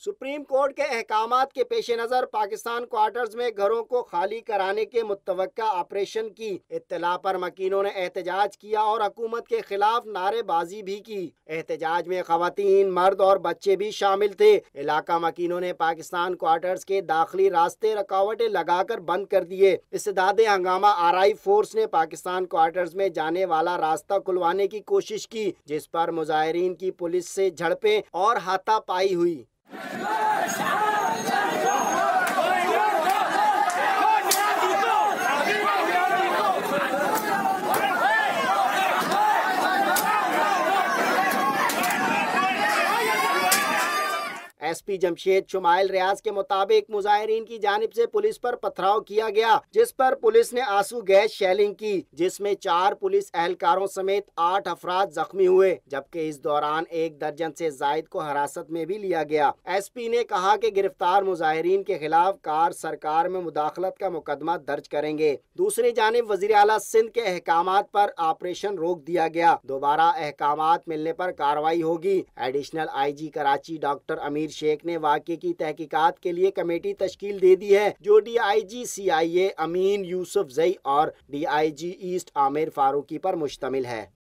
Supreme court کے احکامات کے پیش نظر پاکستان کوارٹرز میں گھروں کو خالی کرانے کے متوقع آپریشن کی اطلاع پر مکینوں نے احتجاج کیا اور حکومت کے خلاف نعرے بازی بھی کی۔ احتجاج میں خواتین، مرد اور بچے بھی شامل تھے۔ علاقہ مکینوں نے پاکستان کوارٹرز کے داخلی راستے رکاوٹیں لگا کر بند کر دیے۔ استداد ہنگامہ آرائی فورس نے پاکستان کوارٹرز میں جانے والا راستہ کھلوانے کی کوشش کی، جس پر مظاہرین کی پولیس سے جھڑپیں اور ہاتھا پائی ہوئی۔ ایس پی جمشید شمائل ریاض کے مطابق مظاہرین کی جانب سے پولیس پر پتھراؤ کیا گیا، جس پر پولیس نے آنسو گیس شیلنگ کی، جس میں 4 پولیس اہلکاروں سمیت 8 افراد زخمی ہوئے، جبکہ اس دوران 1 درجن سے زائد کو حراست میں بھی لیا گیا۔ ایس پی نے کہا کہ گرفتار مظاہرین کے خلاف کار سرکار میں مداخلت کا مقدمہ درج کریں گے۔ دوسری جانب وزیر اعلیٰ سندھ کے احکامات پر آپریشن روک دیا گیا، دوبارہ احکامات ملنے پر کارروائی ہوگی۔ Additional I G Karachi doctor Amir Sheikh نے واقعے کی تحقیقات کے لیے کمیٹی تشکیل دے دی ہے، جو ڈی آئی جی سی آئی اے امین یوسف زئی اور ڈی آئی جی ایسٹ عامر فاروقی پر مشتمل ہے۔